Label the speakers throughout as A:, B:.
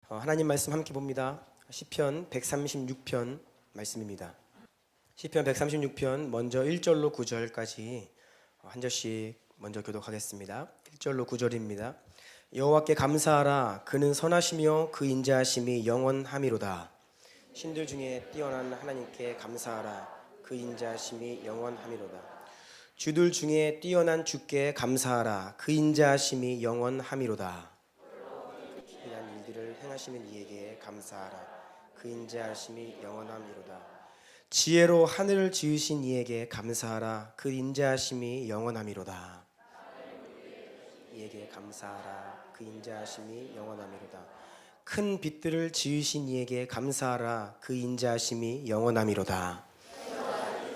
A: 하나님 말씀 함께 봅니다. 시편 136편 말씀입니다. 시편 136편 먼저 1절로 9절까지 한 절씩 먼저 교독하겠습니다. 1절로 9절입니다. 여호와께 감사하라. 그는 선하시며 그 인자하심이 영원함이로다. 신들 중에 뛰어난 하나님께 감사하라. 그 인자하심이 영원함이로다. 주들 중에 뛰어난 주께 감사하라. 그 인자하심이 영원함이로다. 기이한 일들을 행하시는 이에게 감사하라. 그 인자하심이 영원함이로다. 지혜로 하늘을 지으신 이에게 감사하라. 그 인자하심이 영원함이로다. 이에게 감사하라. 그 인자하심이 영원함이로다. 큰 빛들을 지으신 이에게 감사하라. 그 인자하심이 영원함이로다.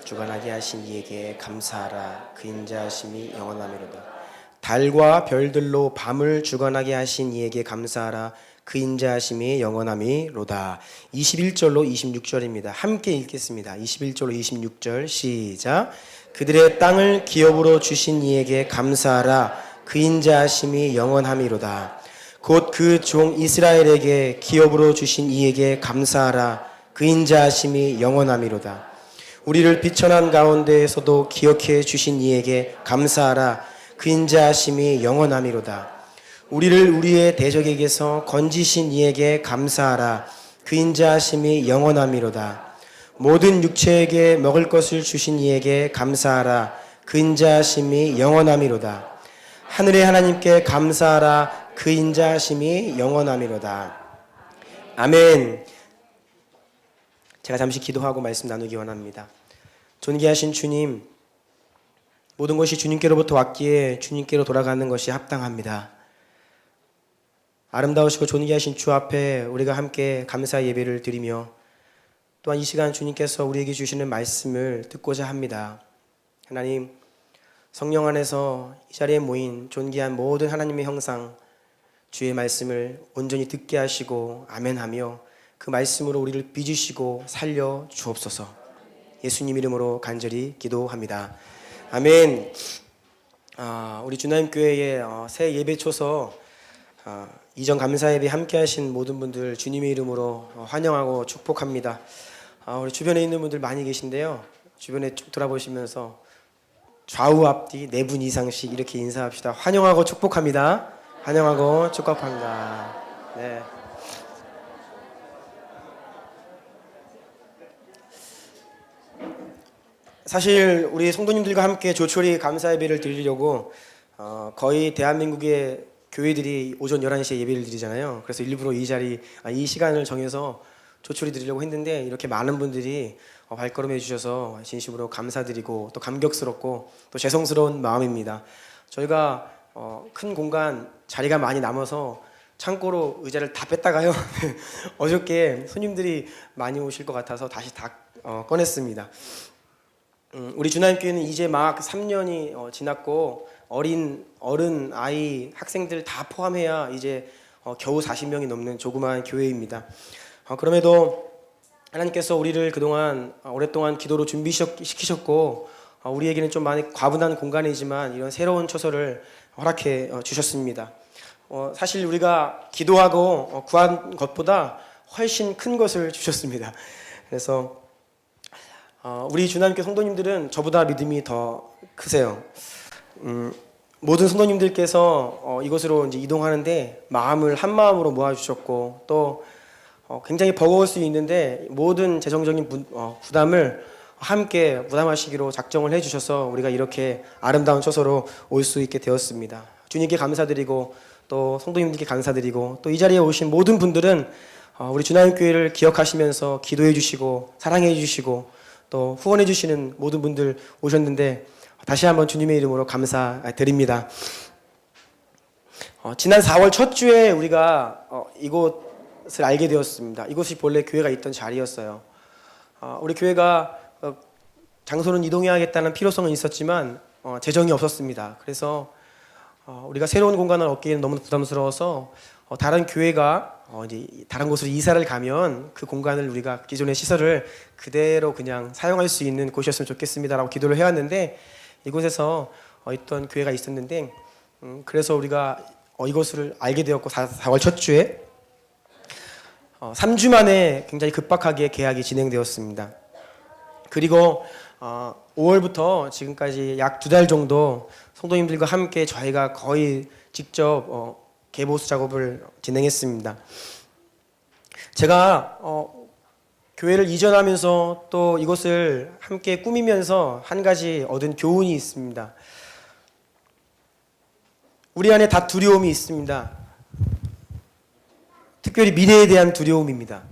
A: 주관하게 하신 이에게 감사하라. 그 인자하심이 영원함이로다. 달과 별들로 밤을 주관하게 하신 이에게 감사하라. 그 인자하심이 영원함이로다. 21절로 26절입니다. 함께 읽겠습니다. 21절로 26절 시작. 그들의 땅을 기업으로 주신 이에게 감사하라. 그 인자하심이 영원함이로다. 곧 그 종 이스라엘에게 기업으로 주신 이에게 감사하라. 그 인자하심이 영원함이로다. 우리를 비천한 가운데에서도 기억해 주신 이에게 감사하라. 그 인자하심이 영원함이로다. 우리를 우리의 대적에게서 건지신 이에게 감사하라. 그 인자하심이 영원함이로다. 모든 육체에게 먹을 것을 주신 이에게 감사하라. 그 인자하심이 영원함이로다. 하늘의 하나님께 감사하라. 그 인자하심이 영원함이로다. 아멘. 제가 잠시 기도하고 말씀 나누기 원합니다. 존귀하신 주님, 모든 것이 주님께로부터 왔기에 주님께로 돌아가는 것이 합당합니다. 아름다우시고 존귀하신 주 앞에 우리가 함께 감사 예배를 드리며 또한 이 시간 주님께서 우리에게 주시는 말씀을 듣고자 합니다. 하나님, 성령 안에서 이 자리에 모인 존귀한 모든 하나님의 형상, 주의 말씀을 온전히 듣게 하시고 아멘하며 그 말씀으로 우리를 빚으시고 살려 주옵소서. 예수님 이름으로 간절히 기도합니다. 아멘. 우리 주나님교회의 새 예배 초서 이전 감사 예배 함께 하신 모든 분들 주님의 이름으로 환영하고 축복합니다. 우리 주변에 있는 분들 많이 계신데요. 주변에 쭉 돌아보시면서 좌우 앞뒤 4분 이상씩 이렇게 인사합시다. 환영하고 축복합니다. 환영하고 축복합니다. 네. 사실 우리 성도님들과 함께 조촐히 감사 예배를 드리려고 거의 대한민국의 교회들이 오전 11시에 예배를 드리잖아요. 그래서 일부러 이 시간을 정해서 조촐히 드리려고 했는데 이렇게 많은 분들이 발걸음해 주셔서 진심으로 감사드리고 또 감격스럽고 또 죄송스러운 마음입니다. 저희가 큰 공간 자리가 많이 남아서 창고로 의자를 다 뺐다가요. 어저께 손님들이 많이 오실 것 같아서 다시 다 꺼냈습니다. 우리 주나님교회는 이제 막 3년이 지났고 어른, 아이, 학생들 다 포함해야 이제 겨우 40명이 넘는 조그마한 교회입니다. 그럼에도 하나님께서 우리를 그동안 오랫동안 기도로 준비시키셨고 우리에게는 좀 많이 과분한 공간이지만 이런 새로운 초소를 허락해 주셨습니다. 사실 우리가 기도하고 구한 것보다 훨씬 큰 것을 주셨습니다. 그래서 우리 주나님교 성도님들은 저보다 믿음이 더 크세요. 모든 성도님들께서 이곳으로 이제 이동하는데 마음을 한 마음으로 모아주셨고 또 굉장히 버거울 수 있는데 모든 재정적인 부담을 함께 부담하시기로 작정을 해주셔서 우리가 이렇게 아름다운 초소로 올 수 있게 되었습니다. 주님께 감사드리고 또 성도님들께 감사드리고 또 이 자리에 오신 모든 분들은 우리 주나님교회를 기억하시면서 기도해 주시고 사랑해 주시고 또 후원해 주시는 모든 분들 오셨는데 다시 한번 주님의 이름으로 감사드립니다. 지난 4월 첫 주에 우리가 이곳을 알게 되었습니다. 이곳이 본래 교회가 있던 자리였어요. 우리 교회가 장소는 이동해야겠다는 필요성은 있었지만 재정이 없었습니다. 그래서 우리가 새로운 공간을 얻기에는 너무 부담스러워서 다른 교회가 이제 다른 곳으로 이사를 가면 그 공간을 우리가 기존의 시설을 그대로 그냥 사용할 수 있는 곳이었으면 좋겠습니다라고 기도를 해왔는데 이곳에서 있던 교회가 있었는데 그래서 우리가 이곳을 알게 되었고 4월 첫 주에 3주 만에 굉장히 급박하게 계약이 진행되었습니다. 그리고 5월부터 지금까지 약 2달 정도 성도님들과 함께 저희가 거의 직접 개보수 작업을 진행했습니다. 제가 교회를 이전하면서 또 이것을 함께 꾸미면서 한 가지 얻은 교훈이 있습니다. 우리 안에 다 두려움이 있습니다. 특별히 미래에 대한 두려움입니다.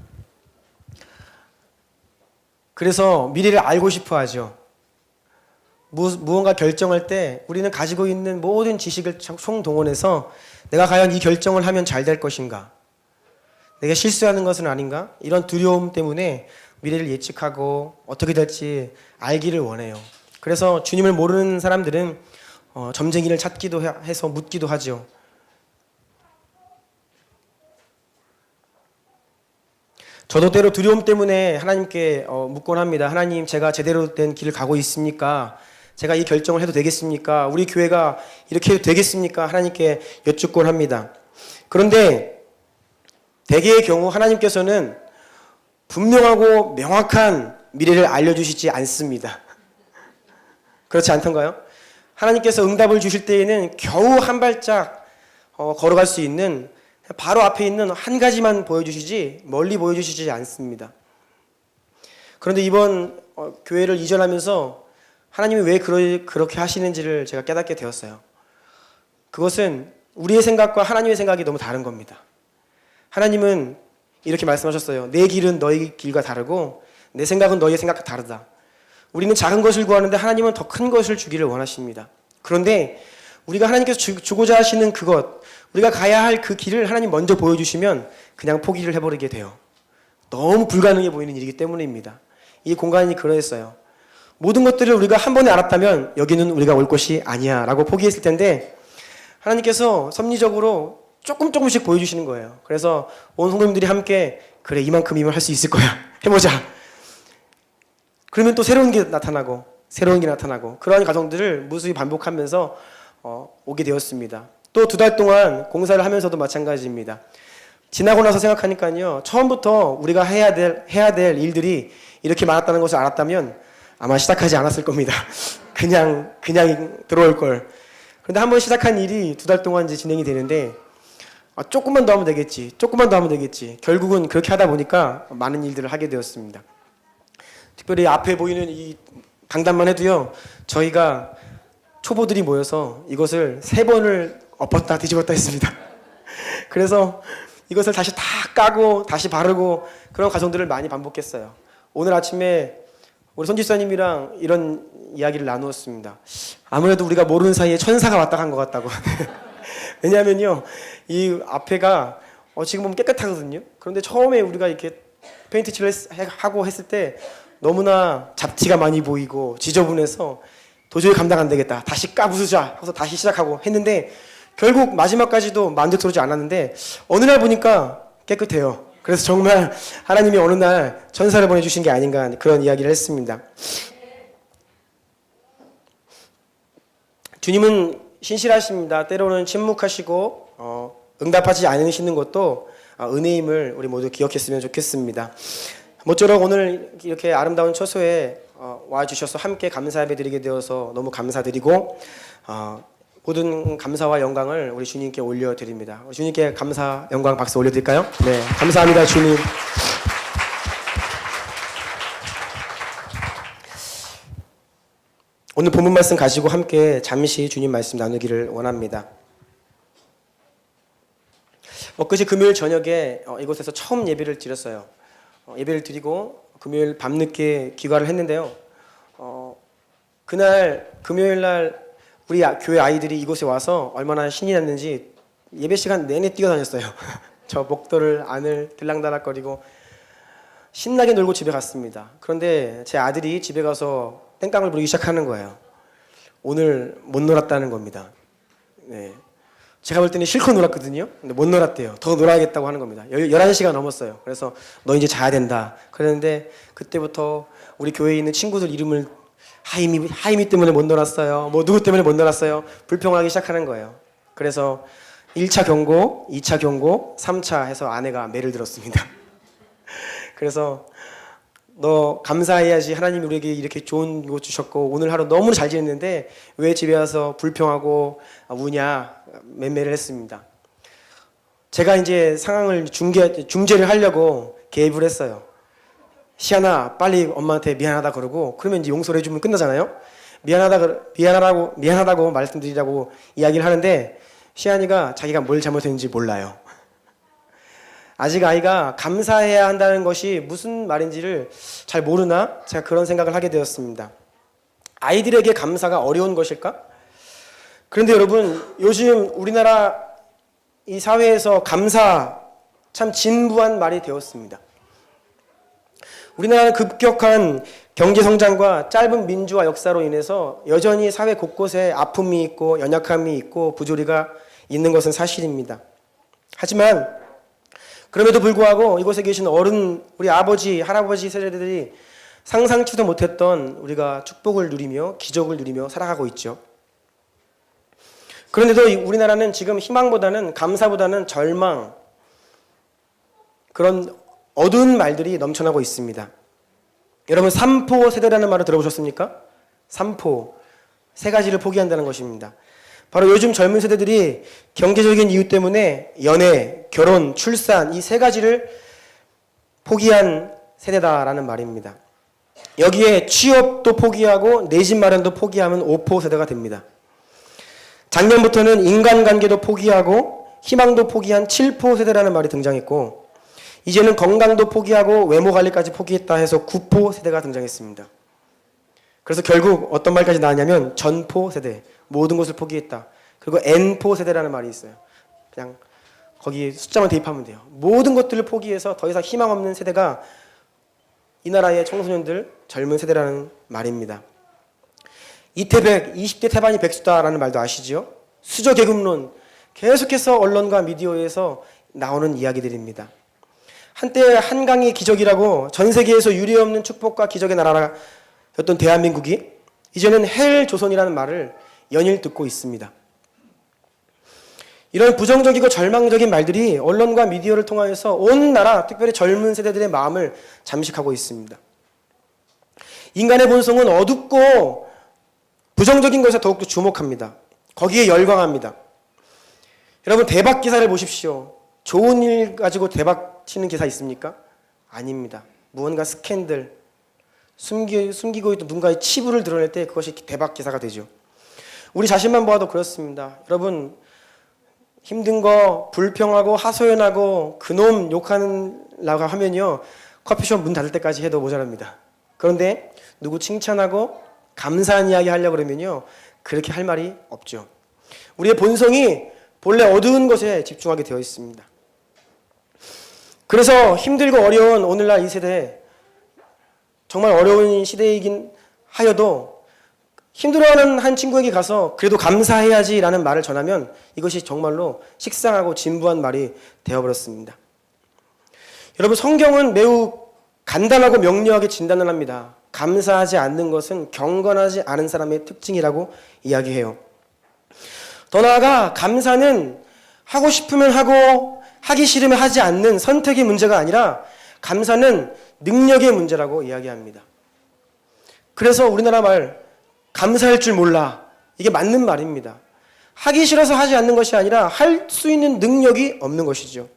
A: 그래서 미래를 알고 싶어 하죠. 무언가 결정할 때 우리는 가지고 있는 모든 지식을 총동원해서 내가 과연 이 결정을 하면 잘 될 것인가? 내가 실수하는 것은 아닌가? 이런 두려움 때문에 미래를 예측하고 어떻게 될지 알기를 원해요. 그래서 주님을 모르는 사람들은 점쟁이를 찾기도 해서 묻기도 하죠. 저도 때로 두려움 때문에 하나님께 묻곤 합니다. 하나님, 제가 제대로 된 길을 가고 있습니까? 제가 이 결정을 해도 되겠습니까? 우리 교회가 이렇게 해도 되겠습니까? 하나님께 여쭙곤 합니다. 그런데 대개의 경우 하나님께서는 분명하고 명확한 미래를 알려주시지 않습니다. 그렇지 않던가요? 하나님께서 응답을 주실 때에는 겨우 한 발짝 걸어갈 수 있는 바로 앞에 있는 한 가지만 보여주시지 멀리 보여주시지 않습니다. 그런데 이번 교회를 이전하면서 하나님이 왜 그렇게 하시는지를 제가 깨닫게 되었어요. 그것은 우리의 생각과 하나님의 생각이 너무 다른 겁니다. 하나님은 이렇게 말씀하셨어요. 내 길은 너희 길과 다르고 내 생각은 너희의 생각과 다르다. 우리는 작은 것을 구하는데 하나님은 더 큰 것을 주기를 원하십니다. 그런데 우리가 하나님께서 주고자 하시는 그것, 우리가 가야 할 그 길을 하나님 먼저 보여주시면 그냥 포기를 해버리게 돼요. 너무 불가능해 보이는 일이기 때문입니다. 이 공간이 그러했어요. 모든 것들을 우리가 한 번에 알았다면 여기는 우리가 올 곳이 아니야 라고 포기했을 텐데 하나님께서 섭리적으로 조금씩 보여주시는 거예요. 그래서 온 성도님들이 함께 그래 이만큼이면 할 수 있을 거야 해보자. 그러면 또 새로운 게 나타나고 그러한 과정들을 무수히 반복하면서 오게 되었습니다. 또 2달 동안 공사를 하면서도 마찬가지입니다. 지나고 나서 생각하니까요, 처음부터 우리가 해야 될 일들이 이렇게 많았다는 것을 알았다면 아마 시작하지 않았을 겁니다. 그냥 들어올 걸. 그런데 한번 시작한 일이 2달 동안 이제 진행이 되는데 조금만 더 하면 되겠지. 결국은 그렇게 하다 보니까 많은 일들을 하게 되었습니다. 특별히 앞에 보이는 이 강단만 해도요, 저희가 초보들이 모여서 이것을 3번을 엎었다 뒤집었다 했습니다. 그래서 이것을 다시 다 까고 다시 바르고 그런 과정들을 많이 반복했어요. 오늘 아침에 우리 손지사님이랑 이런 이야기를 나누었습니다. 아무래도 우리가 모르는 사이에 천사가 왔다 간 것 같다고. 왜냐하면요, 이 앞에가 지금 보면 깨끗하거든요. 그런데 처음에 우리가 이렇게 페인트 칠을 하고 했을 때 너무나 잡티가 많이 보이고 지저분해서 도저히 감당 안 되겠다. 다시 까부수자 해서 다시 시작하고 했는데 결국 마지막까지도 만족스럽지 않았는데 어느 날 보니까 깨끗해요. 그래서 정말 하나님이 어느 날 천사를 보내주신 게 아닌가 그런 이야기를 했습니다. 주님은 신실하십니다. 때로는 침묵하시고 응답하지 않으시는 것도 은혜임을 우리 모두 기억했으면 좋겠습니다. 모쪼록 오늘 이렇게 아름다운 처소에 와주셔서 함께 감사 예배 드리게 되어서 너무 감사드리고 모든 감사와 영광을 우리 주님께 올려드립니다. 주님께 감사, 영광, 박수 올려드릴까요? 네, 감사합니다, 주님. 오늘 본문 말씀 가지고 함께 잠시 주님 말씀 나누기를 원합니다. 엊그제 금요일 저녁에 이곳에서 처음 예배를 드렸어요. 예배를 드리고 금요일 밤늦게 귀가를 했는데요. 그날 금요일 날 우리 교회 아이들이 이곳에 와서 얼마나 신이 났는지 예배 시간 내내 뛰어다녔어요. 저 목도를 안을 들락날락거리고 신나게 놀고 집에 갔습니다. 그런데 제 아들이 집에 가서 땡깡을 부리기 시작하는 거예요. 오늘 못 놀았다는 겁니다. 네. 제가 볼 때는 실컷 놀았거든요. 근데 못 놀았대요. 더 놀아야겠다고 하는 겁니다. 11시가 넘었어요. 그래서 너 이제 자야 된다. 그랬는데 그때부터 우리 교회에 있는 친구들 이름을 하이미 때문에 못 놀았어요. 뭐 누구 때문에 못 놀았어요. 불평하기 시작하는 거예요. 그래서 1차 경고, 2차 경고, 3차 해서 아내가 매를 들었습니다. 그래서 너 감사해야지. 하나님이 우리에게 이렇게 좋은 곳 주셨고 오늘 하루 너무 잘 지냈는데 왜 집에 와서 불평하고 우냐 맴매를 했습니다. 제가 이제 상황을 중재를 하려고 개입을 했어요. 시안아 빨리 엄마한테 미안하다 그러고 그러면 이제 용서를 해주면 끝나잖아요. 미안하다고 말씀드리라고 이야기를 하는데 시안이가 자기가 뭘 잘못했는지 몰라요. 아직 아이가 감사해야 한다는 것이 무슨 말인지를 잘 모르나 제가 그런 생각을 하게 되었습니다. 아이들에게 감사가 어려운 것일까? 그런데 여러분 요즘 우리나라 이 사회에서 감사 참 진부한 말이 되었습니다. 우리나라는 급격한 경제 성장과 짧은 민주화 역사로 인해서 여전히 사회 곳곳에 아픔이 있고 연약함이 있고 부조리가 있는 것은 사실입니다. 하지만 그럼에도 불구하고 이곳에 계신 어른, 우리 아버지, 할아버지 세대들이 상상치도 못했던 우리가 축복을 누리며 기적을 누리며 살아가고 있죠. 그런데도 우리나라는 지금 희망보다는 감사보다는 절망, 그런 어두운 말들이 넘쳐나고 있습니다. 여러분 삼포 세대라는 말을 들어보셨습니까? 삼포, 세 가지를 포기한다는 것입니다. 바로 요즘 젊은 세대들이 경제적인 이유 때문에 연애, 결혼, 출산 이 세 가지를 포기한 세대다라는 말입니다. 여기에 취업도 포기하고 내 집 마련도 포기하면 5포 세대가 됩니다. 작년부터는 인간관계도 포기하고 희망도 포기한 7포 세대라는 말이 등장했고 이제는 건강도 포기하고 외모관리까지 포기했다 해서 9포 세대가 등장했습니다. 그래서 결국 어떤 말까지 나왔냐면 전포 세대, 모든 것을 포기했다. 그리고 N포 세대라는 말이 있어요. 그냥 거기 숫자만 대입하면 돼요. 모든 것들을 포기해서 더 이상 희망 없는 세대가 이 나라의 청소년들, 젊은 세대라는 말입니다. 이태백, 20대 태반이 백수다라는 말도 아시죠? 수저계급론, 계속해서 언론과 미디어에서 나오는 이야기들입니다. 한때 한강의 기적이라고 전 세계에서 유례없는 축복과 기적의 나라였던 대한민국이 이제는 헬조선이라는 말을 연일 듣고 있습니다. 이런 부정적이고 절망적인 말들이 언론과 미디어를 통하여서 온 나라, 특별히 젊은 세대들의 마음을 잠식하고 있습니다. 인간의 본성은 어둡고 부정적인 것에 더욱더 주목합니다. 거기에 열광합니다. 여러분 대박 기사를 보십시오. 좋은 일 가지고 대박 치는 기사 있습니까? 아닙니다. 무언가 스캔들, 숨기고 있던 누군가의 치부를 드러낼 때 그것이 대박 기사가 되죠. 우리 자신만 보아도 그렇습니다. 여러분 힘든 거 불평하고 하소연하고 그놈 욕하는라고 하면요 커피숍 문 닫을 때까지 해도 모자랍니다. 그런데 누구 칭찬하고 감사한 이야기 하려고 그러면요 그렇게 할 말이 없죠. 우리의 본성이 본래 어두운 것에 집중하게 되어 있습니다. 그래서 힘들고 어려운 오늘날 이 세대, 정말 어려운 시대이긴 하여도 힘들어하는 한 친구에게 가서 그래도 감사해야지라는 말을 전하면 이것이 정말로 식상하고 진부한 말이 되어버렸습니다. 여러분 성경은 매우 간단하고 명료하게 진단을 합니다. 감사하지 않는 것은 경건하지 않은 사람의 특징이라고 이야기해요. 더 나아가 감사는 하고 싶으면 하고 하기 싫으면 하지 않는 선택의 문제가 아니라 감사는 능력의 문제라고 이야기합니다. 그래서 우리나라 말 감사할 줄 몰라, 이게 맞는 말입니다. 하기 싫어서 하지 않는 것이 아니라 할 수 있는 능력이 없는 것이죠.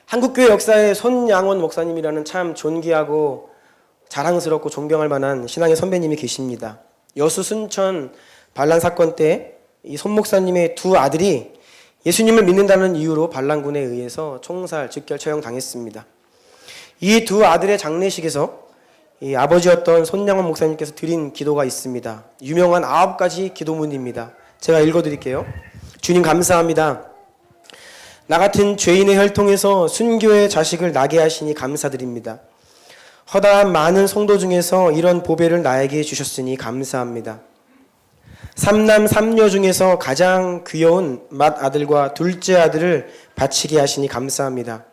A: 한국교회 역사에 손양원 목사님이라는 참 존귀하고 자랑스럽고 존경할 만한 신앙의 선배님이 계십니다. 여수 순천 반란 사건 때 이 손 목사님의 두 아들이 예수님을 믿는다는 이유로 반란군에 의해서 총살, 즉결 처형당했습니다. 이 두 아들의 장례식에서 이 아버지였던 손양원 목사님께서 드린 기도가 있습니다. 유명한 9가지 기도문입니다. 제가 읽어드릴게요. 주님 감사합니다. 나 같은 죄인의 혈통에서 순교의 자식을 나게 하시니 감사드립니다. 허다한 많은 성도 중에서 이런 보배를 나에게 주셨으니 감사합니다. 삼남 삼녀 중에서 가장 귀여운 맏아들과 둘째 아들을 바치게 하시니 감사합니다.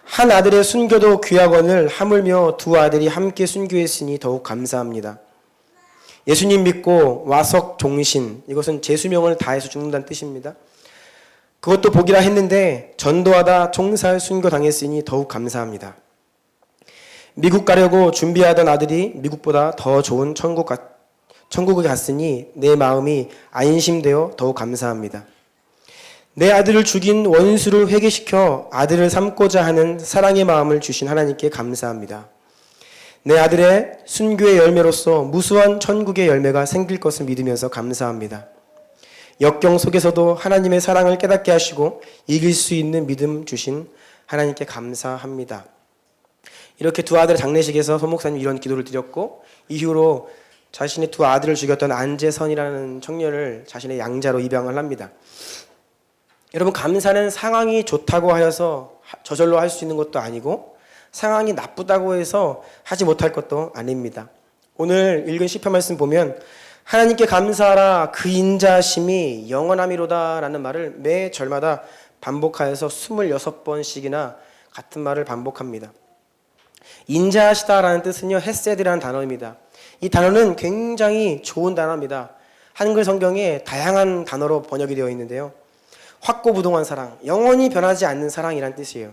A: 한 아들의 순교도 귀하거늘 하물며 두 아들이 함께 순교했으니 더욱 감사합니다. 예수님 믿고 와석 종신, 이것은 제 수명을 다해서 죽는다는 뜻입니다. 그것도 복이라 했는데 전도하다 총살 순교당했으니 더욱 감사합니다. 미국 가려고 준비하던 아들이 미국보다 더 좋은 천국에 갔으니 내 마음이 안심되어 더욱 감사합니다. 내 아들을 죽인 원수를 회개시켜 아들을 삼고자 하는 사랑의 마음을 주신 하나님께 감사합니다. 내 아들의 순교의 열매로서 무수한 천국의 열매가 생길 것을 믿으면서 감사합니다. 역경 속에서도 하나님의 사랑을 깨닫게 하시고 이길 수 있는 믿음 주신 하나님께 감사합니다. 이렇게 두 아들의 장례식에서 소 목사님 이런 기도를 드렸고, 이후로 자신의 두 아들을 죽였던 안재선이라는 청년을 자신의 양자로 입양을 합니다. 여러분, 감사는 상황이 좋다고 하여서 저절로 할 수 있는 것도 아니고 상황이 나쁘다고 해서 하지 못할 것도 아닙니다. 오늘 읽은 시편 말씀 보면 하나님께 감사하라 그 인자하심이 영원함이로다 라는 말을 매 절마다 반복하여서 26번씩이나 같은 말을 반복합니다. 인자하시다라는 뜻은요, 헤세드라는 단어입니다. 이 단어는 굉장히 좋은 단어입니다. 한글 성경에 다양한 단어로 번역이 되어 있는데요, 확고부동한 사랑, 영원히 변하지 않는 사랑이란 뜻이에요.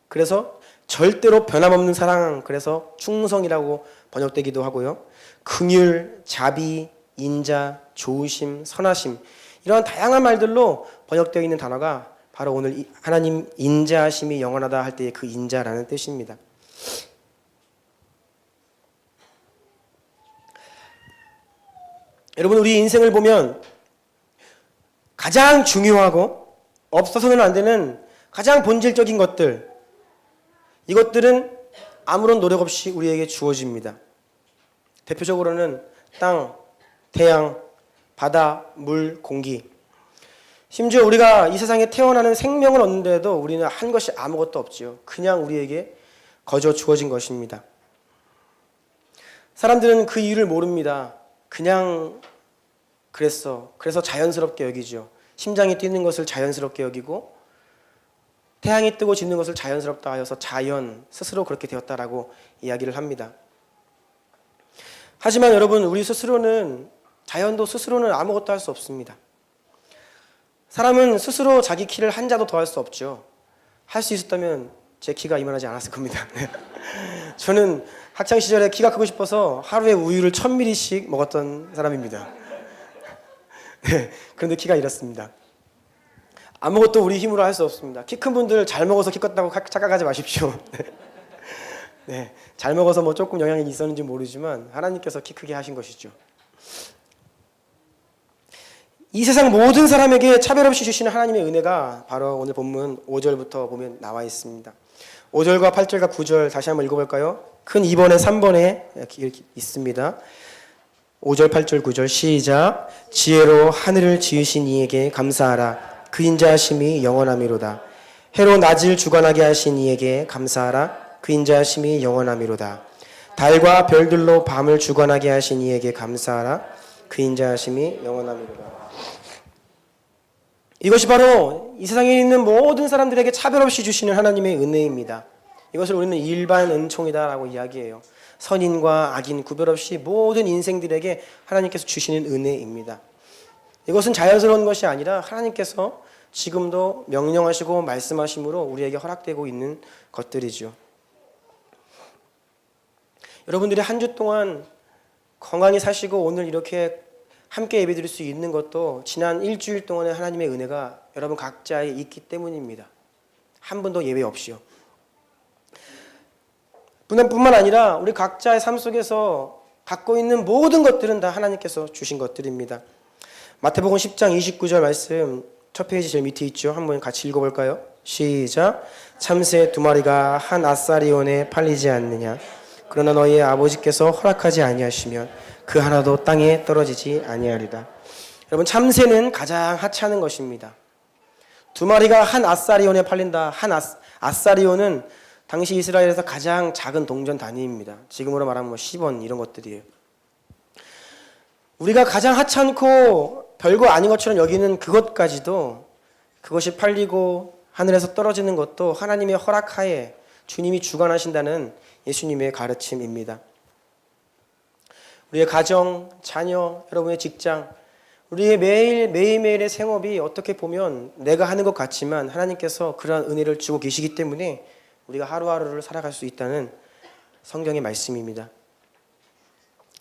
A: 그래서 절대로 변함없는 사랑, 그래서 충성이라고 번역되기도 하고요, 긍휼, 자비, 인자, 좋으심, 선하심, 이런 다양한 말들로 번역되어 있는 단어가 바로 오늘 하나님 인자하심이 영원하다 할 때의 그 인자라는 뜻입니다. 여러분, 우리 인생을 보면 가장 중요하고 없어서는 안 되는 가장 본질적인 것들, 이것들은 아무런 노력 없이 우리에게 주어집니다. 대표적으로는 땅, 태양, 바다, 물, 공기. 심지어 우리가 이 세상에 태어나는 생명을 얻는데도 우리는 한 것이 아무것도 없지요. 그냥 우리에게 거저 주어진 것입니다. 사람들은 그 이유를 모릅니다. 그냥 그랬어. 그래서 자연스럽게 여기죠. 심장이 뛰는 것을 자연스럽게 여기고 태양이 뜨고 지는 것을 자연스럽다 하여서 자연 스스로 그렇게 되었다라고 이야기를 합니다. 하지만 여러분, 우리 스스로는, 자연도 스스로는 아무것도 할 수 없습니다. 사람은 스스로 자기 키를 한 자도 더 할 수 없죠. 할 수 있었다면 제 키가 이만하지 않았을 겁니다. 저는 학창시절에 키가 크고 싶어서 하루에 우유를 1000ml씩 먹었던 사람입니다. 그런데 키가 이렇습니다. 아무것도 우리 힘으로 할 수 없습니다. 키 큰 분들 잘 먹어서 키 컸다고 착각하지 마십시오. 네, 잘 먹어서 뭐 조금 영향이 있었는지 모르지만 하나님께서 키 크게 하신 것이죠. 이 세상 모든 사람에게 차별 없이 주시는 하나님의 은혜가 바로 오늘 본문 5절부터 보면 나와 있습니다. 5절과 8절과 9절 다시 한번 읽어볼까요? 큰 2번에 3번에 있습니다. 5절, 8절, 9절 시작. 지혜로 하늘을 지으신 이에게 감사하라. 그 인자하심이 영원함이로다. 해로 낮을 주관하게 하신 이에게 감사하라. 그 인자하심이 영원함이로다. 달과 별들로 밤을 주관하게 하신 이에게 감사하라. 그 인자하심이 영원함이로다. 이것이 바로 이 세상에 있는 모든 사람들에게 차별 없이 주시는 하나님의 은혜입니다. 이것을 우리는 일반 은총이다라고 이야기해요. 선인과 악인 구별 없이 모든 인생들에게 하나님께서 주시는 은혜입니다. 이것은 자연스러운 것이 아니라 하나님께서 지금도 명령하시고 말씀하심으로 우리에게 허락되고 있는 것들이죠. 여러분들이 한 주 동안 건강히 사시고 오늘 이렇게 함께 예배드릴 수 있는 것도 지난 일주일 동안의 하나님의 은혜가 여러분 각자에 있기 때문입니다. 한 분도 예외 없이요. 뿐만 아니라 우리 각자의 삶 속에서 갖고 있는 모든 것들은 다 하나님께서 주신 것들입니다. 마태복음 10장 29절 말씀 첫 페이지 제일 밑에 있죠. 한번 같이 읽어볼까요? 시작. 참새 2마리가 한 아사리온에 팔리지 않느냐. 그러나 너희의 아버지께서 허락하지 아니하시면 그 하나도 땅에 떨어지지 아니하리다. 여러분, 참새는 가장 하찮은 것입니다. 2마리가 한 아사리온에 팔린다. 한 아사리온은 당시 이스라엘에서 가장 작은 동전 단위입니다. 지금으로 말하면 뭐 10원 이런 것들이에요. 우리가 가장 하찮고 별거 아닌 것처럼 여기는 그것까지도, 그것이 팔리고 하늘에서 떨어지는 것도 하나님의 허락하에 주님이 주관하신다는 예수님의 가르침입니다. 우리의 가정, 자녀, 여러분의 직장, 우리의 매일매일의 생업이 어떻게 보면 내가 하는 것 같지만 하나님께서 그러한 은혜를 주고 계시기 때문에 우리가 하루하루를 살아갈 수 있다는 성경의 말씀입니다.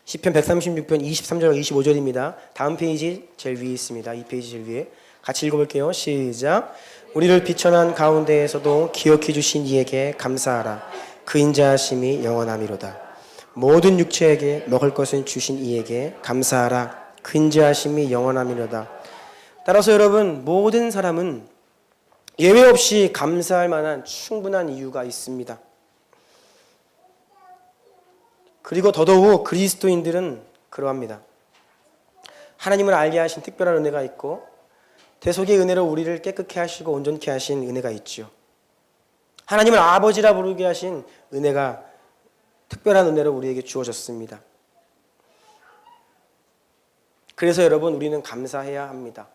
A: 시편 136편 23절과 25절입니다. 다음 페이지 제일 위에 있습니다. 이 페이지 제일 위에 같이 읽어볼게요. 시작. 우리를 비천한 가운데에서도 기억해 주신 이에게 감사하라. 그 인자하심이 영원하미로다. 모든 육체에게 먹을 것을 주신 이에게 감사하라. 그 인자하심이 영원하미로다. 따라서 여러분, 모든 사람은 예외 없이 감사할 만한 충분한 이유가 있습니다. 그리고 더더욱 그리스도인들은 그러합니다. 하나님을 알게 하신 특별한 은혜가 있고 대속의 은혜로 우리를 깨끗게 하시고 온전케 하신 은혜가 있죠. 하나님을 아버지라 부르게 하신 은혜가 특별한 은혜로 우리에게 주어졌습니다. 그래서 여러분, 우리는 감사해야 합니다.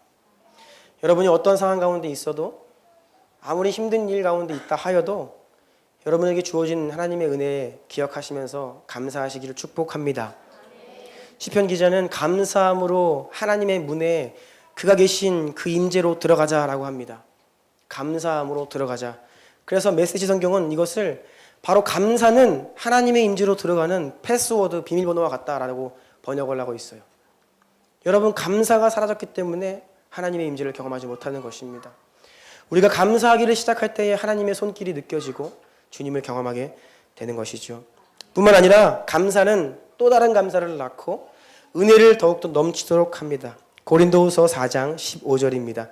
A: 여러분이 어떤 상황 가운데 있어도 아무리 힘든 일 가운데 있다 하여도 여러분에게 주어진 하나님의 은혜 기억하시면서 감사하시기를 축복합니다. 시편 기자는 감사함으로 하나님의 문에 그가 계신 그 임재로 들어가자라고 합니다. 감사함으로 들어가자. 그래서 메시지 성경은 이것을 바로 감사는 하나님의 임재로 들어가는 패스워드 비밀번호와 같다라고 번역을 하고 있어요. 여러분, 감사가 사라졌기 때문에 하나님의 임재를 경험하지 못하는 것입니다. 우리가 감사하기를 시작할 때에 하나님의 손길이 느껴지고 주님을 경험하게 되는 것이죠. 뿐만 아니라 감사는 또 다른 감사를 낳고 은혜를 더욱더 넘치도록 합니다. 고린도후서 4장 15절입니다.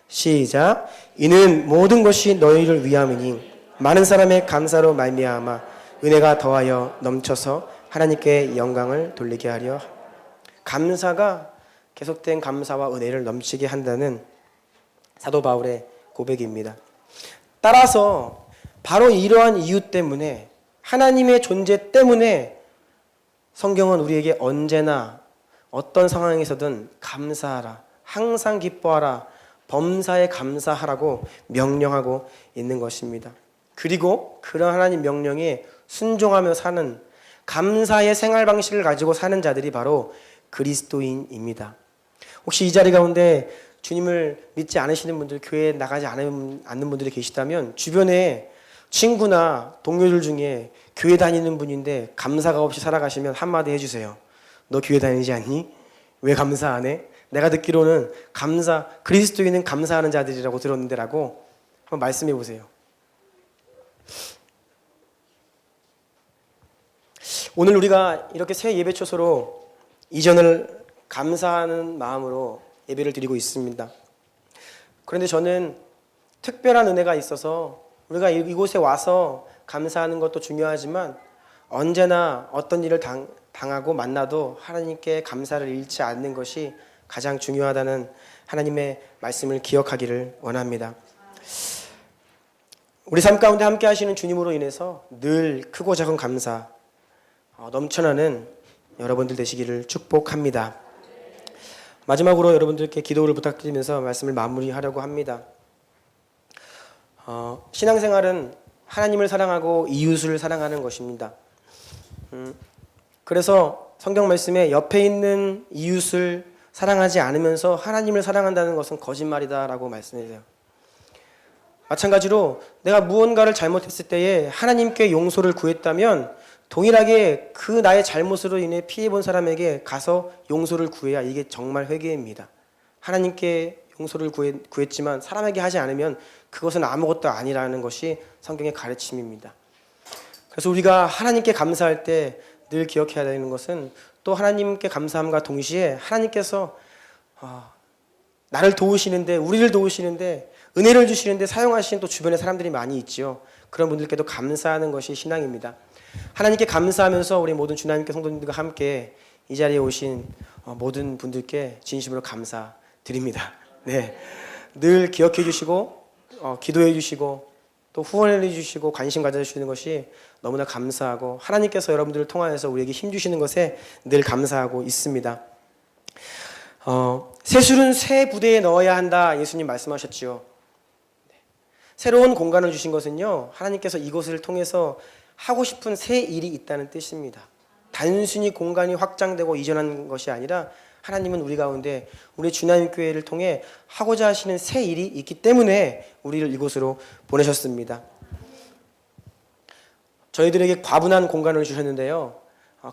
A: 시작. 이는 모든 것이 너희를 위함이니 많은 사람의 감사로 말미암아 은혜가 더하여 넘쳐서 하나님께 영광을 돌리게 하려. 감사가 계속된 감사와 은혜를 넘치게 한다는 사도 바울의 고백입니다. 따라서 바로 이러한 이유 때문에, 하나님의 존재 때문에 성경은 우리에게 언제나 어떤 상황에서든 감사하라, 항상 기뻐하라, 범사에 감사하라고 명령하고 있는 것입니다. 그리고 그런 하나님 명령에 순종하며 사는 감사의 생활 방식을 가지고 사는 자들이 바로 그리스도인입니다. 혹시 이 자리 가운데 주님을 믿지 않으시는 분들, 교회에 나가지 않는 분들이 계시다면 주변에 친구나 동료들 중에 교회 다니는 분인데 감사가 없이 살아가시면 한마디 해주세요. 너 교회 다니지 않니? 왜 감사 안 해? 내가 듣기로는 그리스도인은 감사하는 자들이라고 들었는데 라고 한번 말씀해 보세요. 오늘 우리가 이렇게 새 예배 초소로 이전을 감사하는 마음으로 예배를 드리고 있습니다. 그런데 저는 특별한 은혜가 있어서 우리가 이곳에 와서 감사하는 것도 중요하지만 언제나 어떤 일을 당하고 만나도 하나님께 감사를 잃지 않는 것이 가장 중요하다는 하나님의 말씀을 기억하기를 원합니다. 우리 삶 가운데 함께 하시는 주님으로 인해서 늘 크고 작은 감사 넘쳐나는 여러분들 되시기를 축복합니다. 마지막으로 여러분들께 기도를 부탁드리면서 말씀을 마무리하려고 합니다. 신앙생활은 하나님을 사랑하고 이웃을 사랑하는 것입니다. 그래서 성경 말씀에 옆에 있는 이웃을 사랑하지 않으면서 하나님을 사랑한다는 것은 거짓말이다라고 말씀해요. 마찬가지로 내가 무언가를 잘못했을 때에 하나님께 용서를 구했다면 동일하게 그 나의 잘못으로 인해 피해본 사람에게 가서 용서를 구해야 이게 정말 회개입니다. 하나님께 용서를 구했지만 사람에게 하지 않으면 그것은 아무것도 아니라는 것이 성경의 가르침입니다. 그래서 우리가 하나님께 감사할 때 늘 기억해야 되는 것은 또 하나님께 감사함과 동시에 하나님께서 나를 도우시는데, 우리를 도우시는데, 은혜를 주시는데 사용하시는 또 주변에 사람들이 많이 있지요. 그런 분들께도 감사하는 것이 신앙입니다. 하나님께 감사하면서 우리 모든 주나님께 성도님들과 함께 이 자리에 오신 모든 분들께 진심으로 감사드립니다. 네, 늘 기억해 주시고 기도해 주시고 또 후원해 주시고 관심 가져주시는 것이 너무나 감사하고 하나님께서 여러분들을 통하여서 우리에게 힘 주시는 것에 늘 감사하고 있습니다. 새술은 새 부대에 넣어야 한다, 예수님 말씀하셨죠. 새로운 공간을 주신 것은요, 하나님께서 이곳을 통해서 하고 싶은 새 일이 있다는 뜻입니다. 단순히 공간이 확장되고 이전한 것이 아니라 하나님은 우리 가운데 우리 주나님 교회를 통해 하고자 하시는 새 일이 있기 때문에 우리를 이곳으로 보내셨습니다. 저희들에게 과분한 공간을 주셨는데요.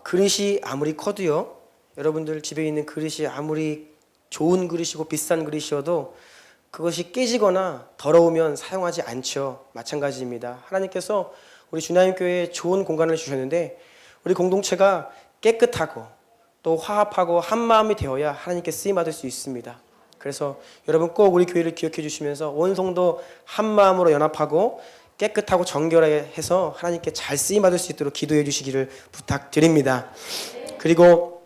A: 그릇이 아무리 커도요. 여러분들 집에 있는 그릇이 아무리 좋은 그릇이고 비싼 그릇이어도 그것이 깨지거나 더러우면 사용하지 않죠. 마찬가지입니다. 하나님께서 우리 주나님 교회에 좋은 공간을 주셨는데 우리 공동체가 깨끗하고 또 화합하고 한 마음이 되어야 하나님께 쓰임 받을 수 있습니다. 그래서 여러분 꼭 우리 교회를 기억해 주시면서 온 성도 한 마음으로 연합하고 깨끗하고 정결하게 해서 하나님께 잘 쓰임 받을 수 있도록 기도해 주시기를 부탁드립니다. 그리고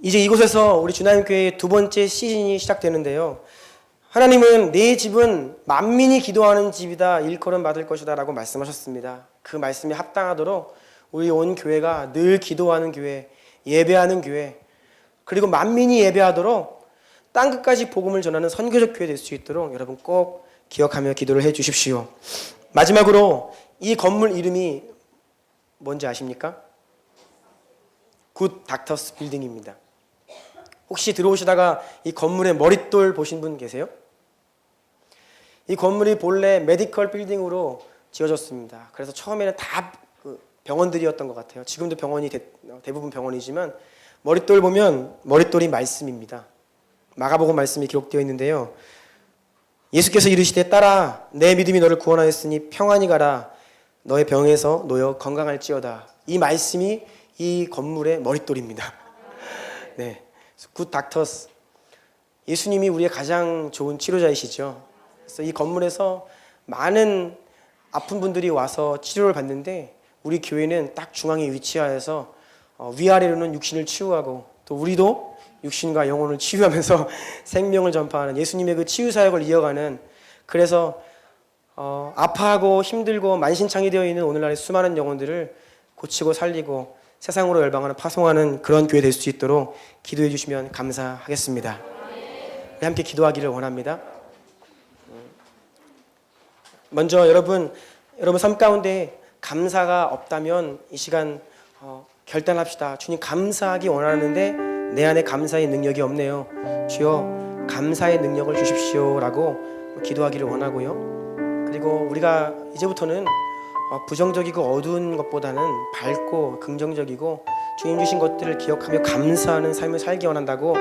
A: 이제 이곳에서 우리 주나님 교회의 두 번째 시즌이 시작되는데요. 하나님은 내 집은 만민이 기도하는 집이다 일컬음 받을 것이다 라고 말씀하셨습니다. 그 말씀이 합당하도록 우리 온 교회가 늘 기도하는 교회, 예배하는 교회, 그리고 만민이 예배하도록 땅끝까지 복음을 전하는 선교적 교회 될 수 있도록 여러분 꼭 기억하며 기도를 해 주십시오. 마지막으로 이 건물 이름이 뭔지 아십니까? 굿 닥터스 빌딩입니다. 혹시 들어오시다가 이 건물의 머릿돌 보신 분 계세요? 이 건물이 본래 메디컬 빌딩으로 지어졌습니다. 그래서 처음에는 다 병원들이었던 것 같아요. 지금도 병원이 대부분 병원이지만 머릿돌 보면 머릿돌이 말씀입니다. 마가복음 말씀이 기록되어 있는데요. 예수께서 이르시되 딸아 내 믿음이 너를 구원하였으니 평안히 가라 너의 병에서 놓여 건강할지어다. 이 말씀이 이 건물의 머릿돌입니다. 네, 굿 닥터스. 예수님이 우리의 가장 좋은 치료자이시죠. 그래서 이 건물에서 많은 아픈 분들이 와서 치료를 받는데 우리 교회는 딱 중앙에 위치하여서 위아래로는 육신을 치유하고 또 우리도 육신과 영혼을 치유하면서 생명을 전파하는 예수님의 그 치유 사역을 이어가는, 그래서 아파하고 힘들고 만신창이 되어 있는 오늘날의 수많은 영혼들을 고치고 살리고 세상으로 열방하는 파송하는 그런 교회 될 수 있도록 기도해 주시면 감사하겠습니다. 우리 함께 기도하기를 원합니다. 먼저 여러분 삶 가운데 감사가 없다면 이 시간 결단합시다. 주님 감사하기 원하는데 내 안에 감사의 능력이 없네요. 주여 감사의 능력을 주십시오 라고 기도하기를 원하고요. 그리고 우리가 이제부터는 부정적이고 어두운 것보다는 밝고 긍정적이고 주님 주신 것들을 기억하며 감사하는 삶을 살기 원한다고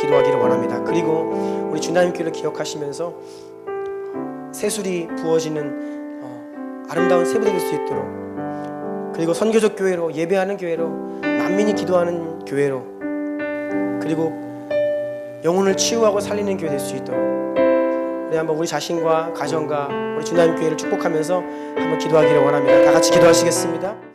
A: 기도하기를 원합니다. 그리고 우리 주나님 교회를 기억하시면서 새술이 부어지는 아름다운 새부대 될 수 있도록, 그리고 선교적 교회로, 예배하는 교회로, 만민이 기도하는 교회로, 그리고 영혼을 치유하고 살리는 교회 될 수 있도록 우리 한번 우리 자신과 가정과 우리 주나님 교회를 축복하면서 한번 기도하기를 원합니다. 다 같이 기도하시겠습니다.